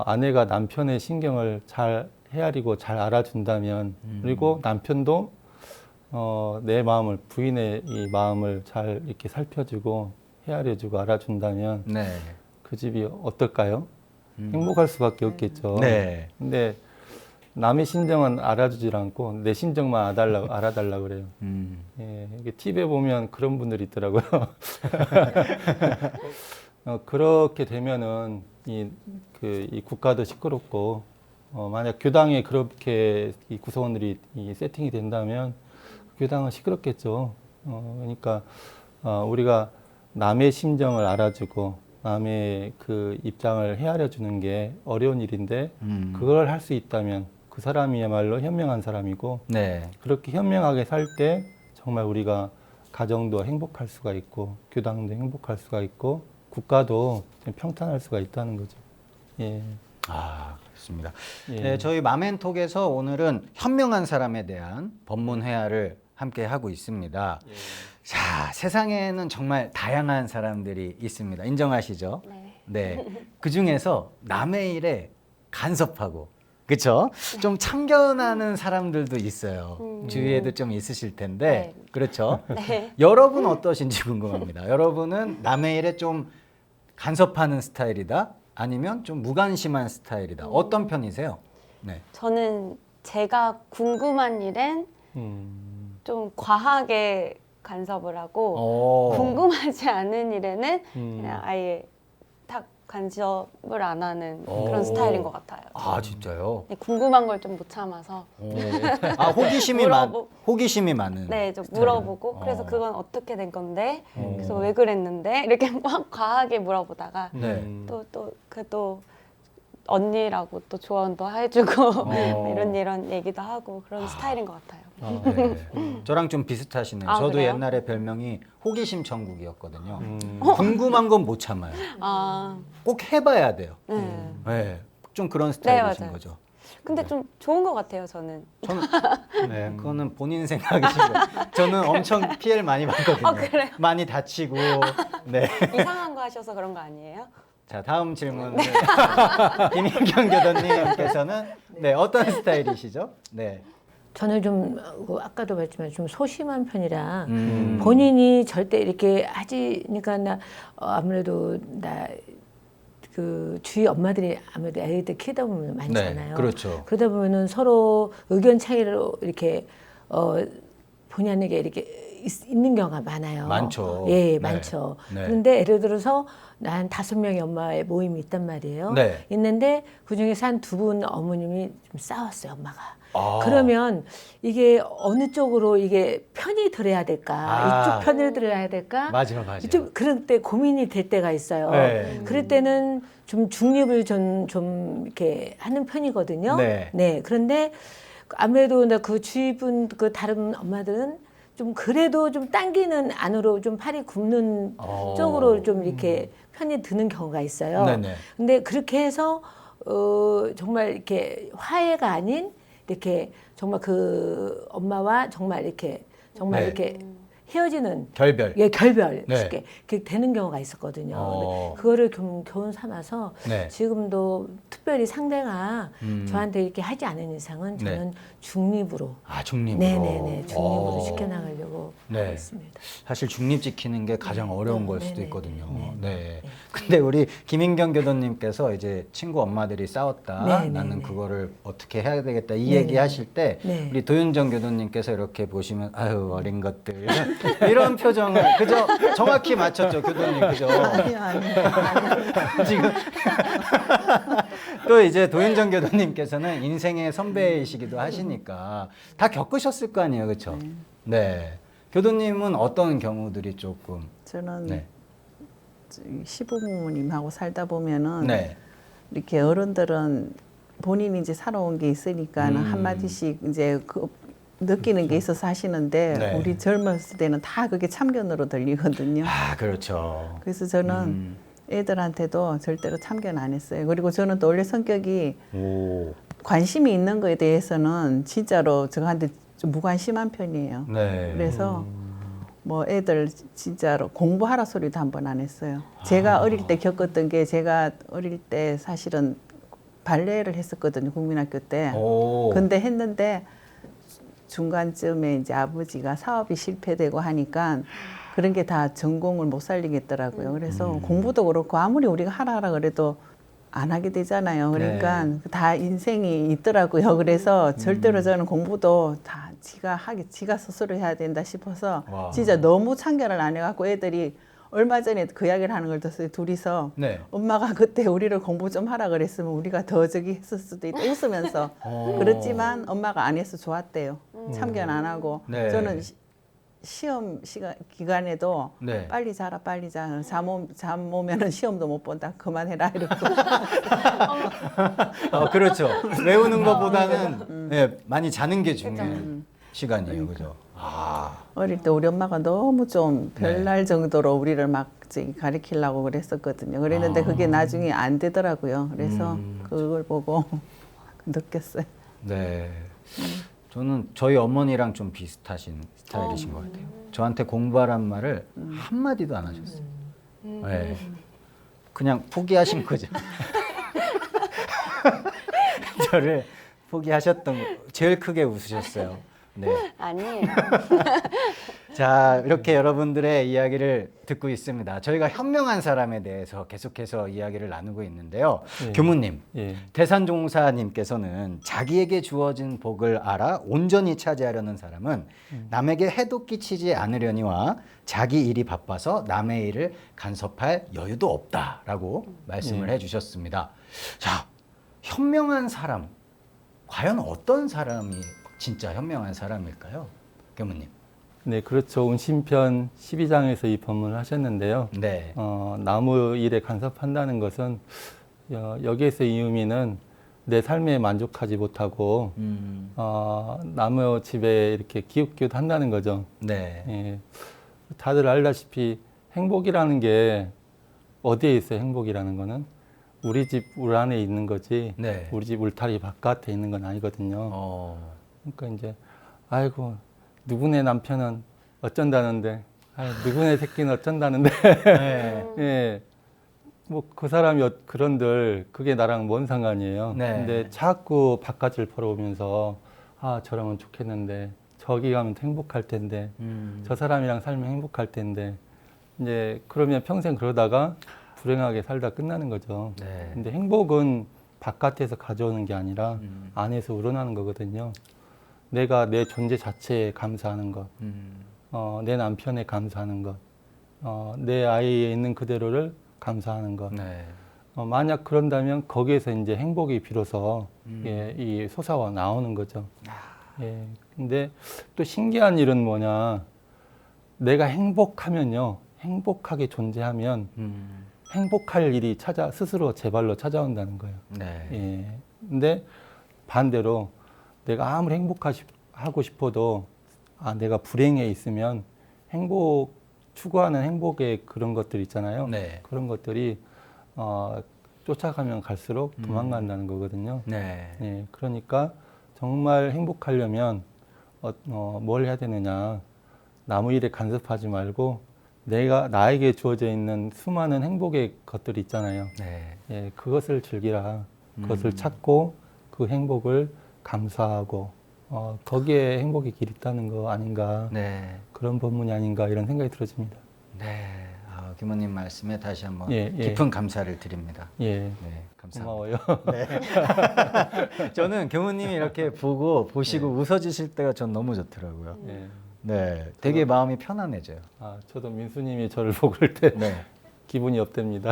아내가 남편의 신경을 잘 헤아리고 잘 알아준다면 그리고 남편도 내 마음을 부인의 이 마음을 잘 이렇게 살펴주고 헤아려주고 알아준다면 네. 그 집이 어떨까요? 행복할 수밖에 없겠죠. 네. 근데 남의 심정은 알아주질 않고 내 심정만 알아달라고 그래요. 예, 이게 팁에 보면 그런 분들이 있더라고요. 그렇게 되면은 이 국가도 시끄럽고 만약 교당에 그렇게 이 구성원들이 세팅이 된다면 교당은 시끄럽겠죠. 그러니까 우리가 남의 심정을 알아주고 남의 그 입장을 헤아려 주는 게 어려운 일인데 그걸 할 수 있다면 그 사람이야말로 현명한 사람이고 네. 그렇게 현명하게 살 때 정말 우리가 가정도 행복할 수가 있고 교당도 행복할 수가 있고 국가도 좀 평탄할 수가 있다는 거죠. 예. 아, 그렇습니다. 예. 네, 저희 마멘톡에서 오늘은 현명한 사람에 대한 법문 회화를 함께 하고 있습니다. 자, 세상에는 정말 다양한 사람들이 있습니다. 인정하시죠? 네. 네. 그 중에서 남의 일에 간섭하고, 그렇죠? 좀 참견하는 사람들도 있어요. 주위에도 좀 있으실 텐데, 네. 그렇죠? 네. 여러분 어떠신지 궁금합니다. 여러분은 남의 일에 좀 간섭하는 스타일이다? 아니면 좀 무관심한 스타일이다? 어떤 편이세요? 네. 저는 제가 궁금한 일엔 좀 과하게 간섭을 하고 오. 궁금하지 않은 일에는 음. 그냥 아예 딱 간섭을 안 하는 오. 그런 스타일인 것 같아요. 아, 진짜요? 네, 궁금한 걸 좀 못 참아서 오. 아, 호기심이 많은. 네, 좀 스타일은? 물어보고 그래서 그건 어떻게 된 건데 어. 그래서 왜 그랬는데 이렇게 막 과하게 물어보다가 네. 또 언니라고 또 조언도 해주고 어. 이런 얘기도 하고 그런 스타일인 것 같아요. 네. 저랑 좀 비슷하시네요. 아, 저도 그래요? 옛날에 별명이 호기심 천국이었거든요. 궁금한 건 못 참아요. 아, 꼭 해봐야 돼요. 네. 네. 좀 그런 스타일이신 맞아요. 거죠. 근데 좀 좋은 것 같아요, 저는. 저는 네, 그거는 본인 생각이시고 저는 엄청 피해를 많이 받거든요. 아, 그래요? 많이 다치고. 네. 이상한 거 하셔서 그런 거 아니에요? 자, 다음 질문. 김인경 교도님께서는 네, 어떤 스타일이시죠? 네. 저는 좀 아까도 말했지만 좀 소심한 편이라 음. 본인이 절대 이렇게 하지 그러니까 나 아무래도 나 그 주위 엄마들이 아무래도 애들 키우다 보면 많잖아요. 네, 그렇죠. 그러다 보면은 서로 의견 차이로 이렇게 본의 아니게 이렇게 있는 경우가 많아요. 많죠. 예, 네. 많죠. 네. 그런데 예를 들어서 난 5명의 엄마의 모임이 있단 말이에요. 네. 있는데 그 중에서 한 2분 어머님이 좀 싸웠어요, 엄마가. 아. 그러면 이게 어느 쪽으로 이게 편이 들어야 될까? 아. 이쪽 편을 들어야 될까? 맞아. 좀 그럴 때 고민이 될 때가 있어요. 네. 그럴 때는 좀 중립을 좀 이렇게 하는 편이거든요. 네. 그런데 아무래도 그 주위분 그 다른 엄마들은 좀 그래도 좀 당기는 안으로 좀 팔이 굽는 쪽으로 좀 이렇게 편이 드는 경우가 있어요. 네네. 근데 그렇게 해서 정말 이렇게 화해가 아닌 이렇게 정말 그 엄마와 정말 이렇게 네. 이렇게 헤어지는 결별. 예, 결별 네. 쉽게 그렇게 되는 경우가 있었거든요. 어. 근데 그거를 교훈 삼아서 네. 지금도 특별히 상대가 음. 저한테 이렇게 하지 않은 이상은 네. 저는 중립으로 아, 중립으로. 네네네 중립으로 어. 지켜나가려고 네. 하고 있습니다. 사실 중립 지키는 게 가장 어려운 걸 수도 네네. 있거든요. 네. 네. 근데 우리 김인경 교도님께서 이제 친구 엄마들이 싸웠다. 네, 나는 네. 그거를 어떻게 해야 되겠다. 이 네, 얘기 네. 하실 때 네. 우리 도윤정 교도님께서 이렇게 보시면 아유, 어린 것들. 이런 표정을 그죠? 정확히 맞췄죠, 교도님. 그죠? 아니요. 지금 또 이제 도윤정 교도님께서는 인생의 선배이시기도 하시니까 다 겪으셨을 거 아니에요, 그렇죠? 네. 교도님은 어떤 경우들이 조금 저는 네. 시부모님하고 살다 보면은 네. 이렇게 어른들은 본인이 이제 살아온 게 있으니까 음. 한마디씩 이제 그 느끼는 게 있어서 하시는데 네. 우리 젊었을 때는 다 그게 참견으로 들리거든요. 아, 그렇죠. 그래서 저는 애들한테도 절대로 참견 안 했어요. 그리고 저는 또 원래 성격이 오. 관심이 있는 거에 대해서는 진짜로 저한테 좀 무관심한 편이에요. 네. 그래서 뭐 애들 진짜로 공부하라 소리도 한 번 안 했어요. 제가 어릴 때 겪었던 게 제가 어릴 때 사실은 발레를 했었거든요. 국민학교 때. 오. 근데 했는데 중간쯤에 이제 아버지가 사업이 실패되고 하니까 그런 게 다 전공을 못 살리겠더라고요. 그래서 공부도 그렇고 아무리 우리가 하라 그래도 안 하게 되잖아요. 그러니까 다 인생이 있더라고요. 그래서 절대로 저는 공부도 다 지가 스스로 해야 된다 싶어서 와. 진짜 너무 참견을 안 해갖고 애들이 얼마 전에 그 이야기를 하는 걸 들었어요. 둘이서 네. 엄마가 그때 우리를 공부 좀 하라 그랬으면 우리가 더 저기 했을 수도 있다. 웃으면서 그렇지만 엄마가 안 해서 좋았대요. 참견 안 하고 네. 저는 시험 기간에도 네. 빨리 자라 빨리 자. 잠 오면은 시험도 못 본다. 그만해라 이러고. 그렇죠. 외우는 것보다는 네, 많이 자는 게 중요한 시간이에요. 그죠? 아. 어릴 때 우리 엄마가 너무 좀 네. 별날 정도로 우리를 막 저기 가르치려고 그랬었거든요. 그랬는데 그게 나중에 안 되더라고요. 그래서 그걸 보고 느꼈어요. 네. 저는 저희 어머니랑 좀 비슷하신 스타일이신 것 같아요. 저한테 공부하란 말을 한마디도 안 하셨어요. 네. 그냥 포기하신 거죠. 저를 포기하셨던 거. 제일 크게 웃으셨어요. 네. 아니에요. 자, 이렇게 여러분들의 이야기를 듣고 있습니다. 저희가 현명한 사람에 대해서 계속해서 이야기를 나누고 있는데요. 예. 교무님, 예. 대산종사님께서는 자기에게 주어진 복을 알아 온전히 차지하려는 사람은 남에게 해도 끼치지 않으려니와 자기 일이 바빠서 남의 일을 간섭할 여유도 없다라고 말씀을 해주셨습니다. 자, 현명한 사람, 과연 어떤 사람이 진짜 현명한 사람일까요? 교무님. 네, 그렇죠. 운신편 12장에서 이 법문을 하셨는데요. 네. 나무 일에 간섭한다는 것은 여기에서 이 의미는 내 삶에 만족하지 못하고 나무 집에 이렇게 기웃기웃 한다는 거죠. 네. 예, 다들 알다시피 행복이라는 게 어디에 있어요? 행복이라는 거는 우리 집 울 안에 있는 거지. 네. 우리 집 울타리 바깥에 있는 건 아니거든요. 그러니까 이제 아이고 누구네 남편은 어쩐다는데, 누구네 새끼는 어쩐다는데, 네. 예, 뭐 그 사람이 그런들 그게 나랑 뭔 상관이에요. 네. 근데 자꾸 바깥을 벌어오면서 저러면 좋겠는데, 저기 가면 행복할 텐데, 저 사람이랑 살면 행복할 텐데, 이제 그러면 평생 그러다가 불행하게 살다 끝나는 거죠. 네. 근데 행복은 바깥에서 가져오는 게 아니라 안에서 우러나는 거거든요. 내가 내 존재 자체에 감사하는 것. 내 남편에 감사하는 것, 내 아이에 있는 그대로를 감사하는 것. 네. 만약 그런다면 거기에서 이제 행복이 비로소 이 솟아와 나오는 거죠. 예. 근데 또 신기한 일은 뭐냐? 내가 행복하면요, 행복하게 존재하면 행복할 일이 스스로 제 발로 찾아온다는 거예요. 네. 예. 근데 반대로 내가 아무리 하고 싶어도 내가 불행해 있으면 추구하는 행복의 그런 것들 있잖아요. 네. 그런 것들이 쫓아가면 갈수록 도망간다는 거거든요. 네. 예. 그러니까 정말 행복하려면 뭘 해야 되느냐? 남의 일에 간섭하지 말고 나에게 주어져 있는 수많은 행복의 것들이 있잖아요. 네. 예, 그것을 즐기라. 그것을 찾고 그 행복을 감사하고 거기에 행복의 길이 있다는 거 아닌가. 네. 그런 본문이 아닌가 이런 생각이 들어집니다. 네. 교모님 말씀에 다시 한번 예, 예. 깊은 감사를 드립니다. 예. 네. 감사합니다. 고마워요. 저는 교모님이 이렇게 보시고 웃어주실 때가 전 너무 좋더라고요. 예. 네. 되게 마음이 편안해져요. 저도 민수님이 저를 보실 때 네. 기분이 업됩니다.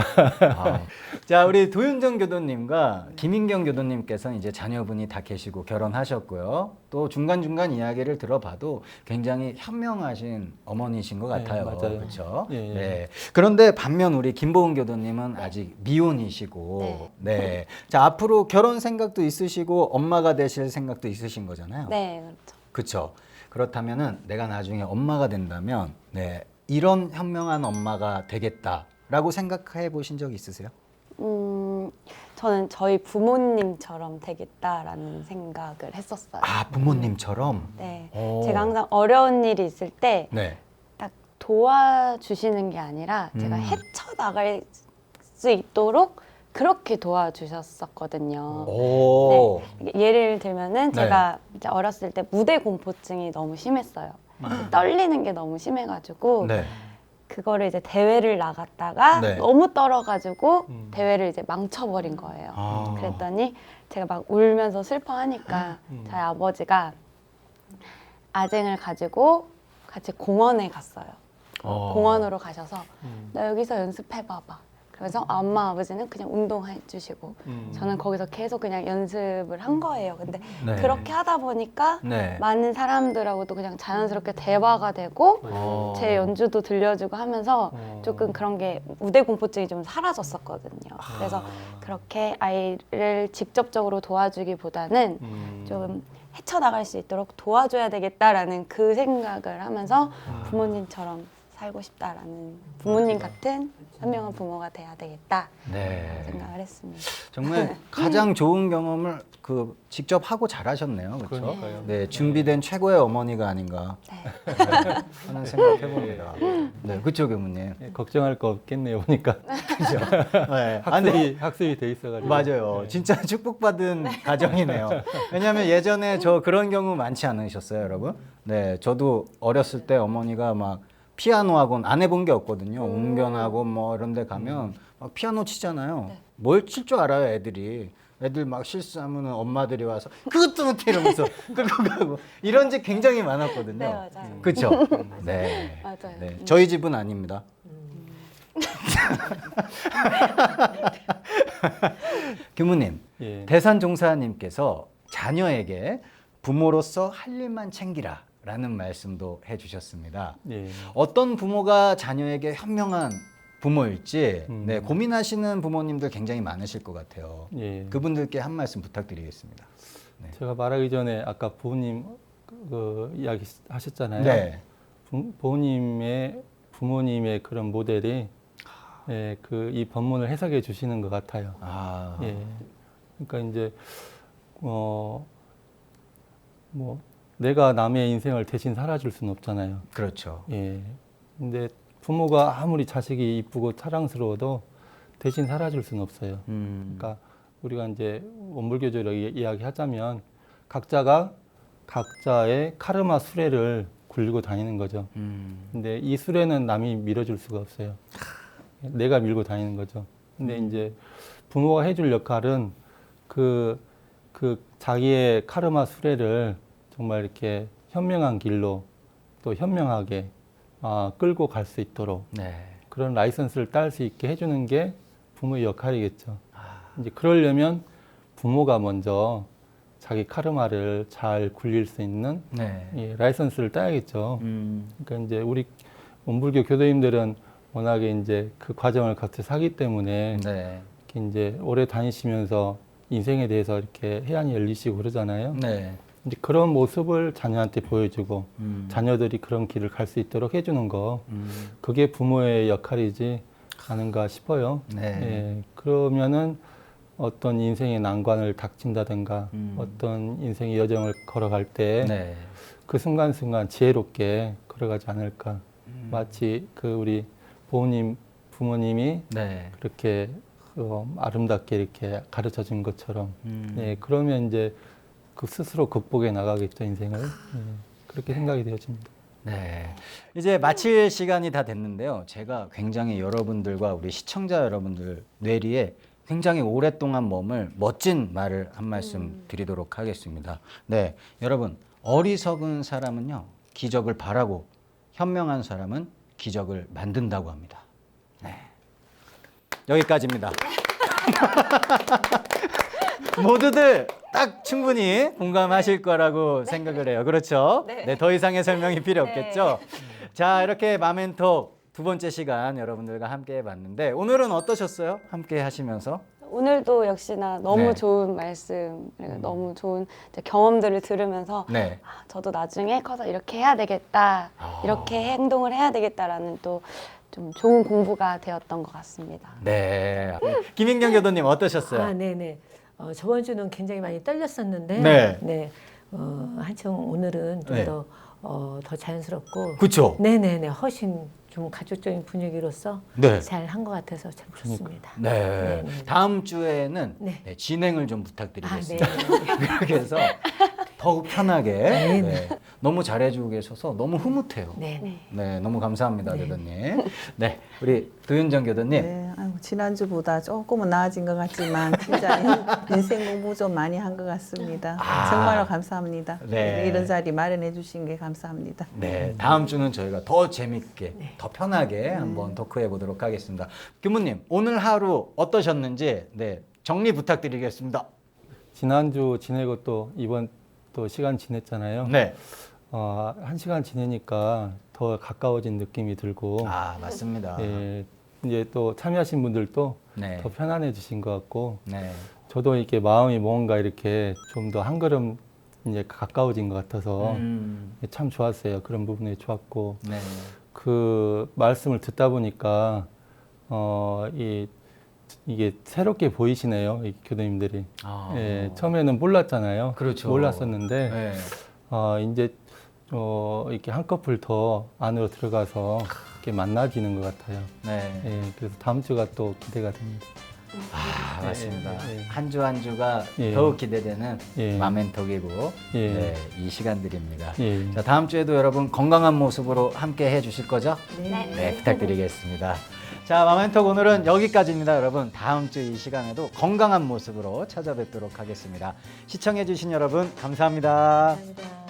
자, 우리 도윤정 교도님과 김인경 교도님께서는 이제 자녀분이 다 계시고 결혼하셨고요. 또 중간중간 이야기를 들어봐도 굉장히 현명하신 어머니신 것 네, 같아요. 맞아요. 그렇죠? 예, 예. 네. 그런데 반면 우리 김보은 교도님은 아직 미혼이시고, 네. 자, 앞으로 결혼 생각도 있으시고 엄마가 되실 생각도 있으신 거잖아요. 네, 그렇죠. 그렇죠. 그렇다면은 내가 나중에 엄마가 된다면, 네, 이런 현명한 엄마가 되겠다라고 생각해 보신 적 있으세요? 저는 저희 부모님처럼 되겠다라는 생각을 했었어요. 부모님처럼. 네, 오. 제가 항상 어려운 일이 있을 때 네. 딱 도와주시는 게 아니라 제가 헤쳐나갈 수 있도록 그렇게 도와주셨었거든요. 오. 네, 예를 들면은 네. 제가 이제 어렸을 때 무대 공포증이 너무 심했어요. 떨리는 게 너무 심해가지고 네. 그거를 이제 대회를 나갔다가 네. 너무 떨어가지고 대회를 이제 망쳐버린 거예요. 아. 그랬더니 제가 막 울면서 슬퍼하니까 저희 아버지가 아쟁을 가지고 같이 공원에 갔어요. 공원으로 가셔서 나 여기서 연습해봐봐. 그래서 엄마 아버지는 그냥 운동해 주시고 저는 거기서 계속 그냥 연습을 한 거예요. 근데 네. 그렇게 하다 보니까 네. 많은 사람들하고도 그냥 자연스럽게 대화가 되고 제 연주도 들려주고 하면서 조금 그런 게 무대 공포증이 좀 사라졌었거든요. 그래서 그렇게 아이를 직접적으로 도와주기보다는 좀 헤쳐나갈 수 있도록 도와줘야 되겠다라는 그 생각을 하면서 부모님처럼 살고 싶다라는 부모님 같은 현명한 부모가 돼야 되겠다 네. 생각을 했습니다. 정말 가장 좋은 경험을 직접 하고 잘하셨네요. 그렇죠? 그러니까요. 네, 준비된 최고의 어머니가 아닌가 하는 생각 해봅니다. 네, 그렇죠, 교무님. 예, 걱정할 거 없겠네요 보니까. 그렇죠. 네. 학습이 돼 있어가지고. 맞아요. 네. 진짜 축복받은 가정이네요. 왜냐하면 예전에 저 그런 경우 많지 않으셨어요, 여러분? 네, 저도 어렸을 때 어머니가 막 피아노 학원 안 해본 게 없거든요. 웅변학원 뭐 이런 데 가면 막 피아노 치잖아요. 뭘 칠 줄 알아요, 애들이. 애들 막 실수하면 엄마들이 와서 그것도 못해 이러면서 끌고 가고 이런 집 굉장히 많았거든요. 네, 맞아요. 그렇죠? 네. 맞아요. 네. 저희 집은 아닙니다. 교무님, 예. 대산종사님께서 자녀에게 부모로서 할 일만 챙기라 라는 말씀도 해주셨습니다. 예. 어떤 부모가 자녀에게 현명한 부모일지 네, 음. 고민하시는 부모님들 굉장히 많으실 것 같아요. 예. 그분들께 한 말씀 부탁드리겠습니다. 제가 말하기 전에 아까 부모님 그 이야기 하셨잖아요. 네. 부모님의 그런 모델이 이 본문을 해석해 주시는 것 같아요. 아, 예. 그러니까 이제 뭐 내가 남의 인생을 대신 살아줄 수는 없잖아요. 그렇죠. 예. 근데 부모가 아무리 자식이 이쁘고 사랑스러워도 대신 살아줄 수는 없어요. 그러니까 우리가 이제 원불교적으로 이야기하자면 각자가 각자의 카르마 수레를 굴리고 다니는 거죠. 근데 이 수레는 남이 밀어줄 수가 없어요. 내가 밀고 다니는 거죠. 근데 이제 부모가 해줄 역할은 그 자기의 카르마 수레를 정말 이렇게 현명한 길로 또 현명하게 끌고 갈 수 있도록 네. 그런 라이선스를 딸 수 있게 해주는 게 부모의 역할이겠죠. 이제 그러려면 부모가 먼저 자기 카르마를 잘 굴릴 수 있는 네. 이 라이선스를 따야겠죠. 그러니까 이제 우리 원불교 교도님들은 워낙에 이제 그 과정을 같이 사기 때문에 네. 이렇게 이제 오래 다니시면서 인생에 대해서 이렇게 해안이 열리시고 그러잖아요. 네. 이제 그런 모습을 자녀한테 보여주고 음. 자녀들이 그런 길을 갈 수 있도록 해주는 거 그게 부모의 역할이지 않은가 싶어요. 네. 예, 그러면은 어떤 인생의 난관을 닥친다든가 어떤 인생의 여정을 걸어갈 때 그 네. 순간순간 지혜롭게 걸어가지 않을까. 마치 그 우리 부모님이 네. 그렇게 아름답게 이렇게 가르쳐 준 것처럼 음. 예, 그러면 이제 그 스스로 극복해 나가겠죠, 인생을. 예, 그렇게 생각이 되어집니다. 네. 이제 마칠 시간이 다 됐는데요. 제가 굉장히 여러분들과 우리 시청자 여러분들 뇌리에 굉장히 오랫동안 머물 멋진 말을 한 말씀 드리도록 하겠습니다. 네. 여러분, 어리석은 사람은요, 기적을 바라고 현명한 사람은 기적을 만든다고 합니다. 네. 여기까지입니다. 모두들 딱 충분히 공감하실 거라고 생각을 해요. 그렇죠? 네. 더 이상의 설명이 필요 없겠죠? 자, 이렇게 마멘톡 두 번째 시간 여러분들과 함께 해봤는데 오늘은 어떠셨어요? 함께 하시면서? 오늘도 역시나 너무 네. 좋은 말씀, 그리고 너무 좋은 이제 경험들을 들으면서 네. 저도 나중에 커서 이렇게 해야 되겠다, 이렇게 행동을 해야 되겠다라는 또 좀 좋은 공부가 되었던 것 같습니다. 네. 김인경 교도님 어떠셨어요? 아, 네네. 저번 주는 굉장히 많이 떨렸었는데, 네. 한층 오늘은 네. 좀 더 자연스럽고, 그쵸? 네네네, 훨씬 좀 가족적인 분위기로서 네. 잘 한 것 같아서 참 좋습니다. 네. 네. 다음 주에는 네. 네, 진행을 좀 아, 부탁드리겠습니다. 네. 그렇게 해서 더욱 편하게 네. 네. 너무 잘해주고 계셔서 너무 흐뭇해요. 네. 네, 너무 감사합니다, 네. 교도님. 네, 우리 도윤정 교도님. 네, 아이고, 지난주보다 조금은 나아진 것 같지만 진짜 인생 공부 좀 많이 한 것 같습니다. 정말로 감사합니다. 네. 이런 자리 마련해 주신 게 감사합니다. 네, 다음 주는 저희가 더 재밌게, 더 편하게 한번 토크해 보도록 하겠습니다. 교무님, 오늘 하루 어떠셨는지 네, 정리 부탁드리겠습니다. 지난주 지내고 또 이번 또 시간 지냈잖아요. 네. 한 시간 지내니까 더 가까워진 느낌이 들고, 아, 맞습니다. 예, 이제 또 참여하신 분들도 네. 더 편안해지신 것 같고, 네. 저도 이렇게 마음이 뭔가 이렇게 좀 더 한 걸음 이제 가까워진 것 같아서 참 좋았어요. 그런 부분이 좋았고, 네. 그 말씀을 듣다 보니까 이게 새롭게 보이시네요, 이 교도님들이. 아. 예, 처음에는 몰랐잖아요. 그렇죠. 몰랐었는데 네. 이제 이렇게 한꺼풀 더 안으로 들어가서 이렇게 만나지는 것 같아요. 네. 예, 그래서 다음 주가 또 기대가 됩니다. 아, 맞습니다. 예. 한 주 한 주가 예. 더욱 기대되는 예. 마멘톡이고 예. 네, 이 시간들입니다. 예. 자, 다음 주에도 여러분 건강한 모습으로 함께 해주실 거죠? 네. 네, 부탁드리겠습니다. 자, 마멘톡 오늘은 여기까지입니다, 여러분. 다음 주 이 시간에도 건강한 모습으로 찾아뵙도록 하겠습니다. 시청해주신 여러분, 감사합니다. 감사합니다.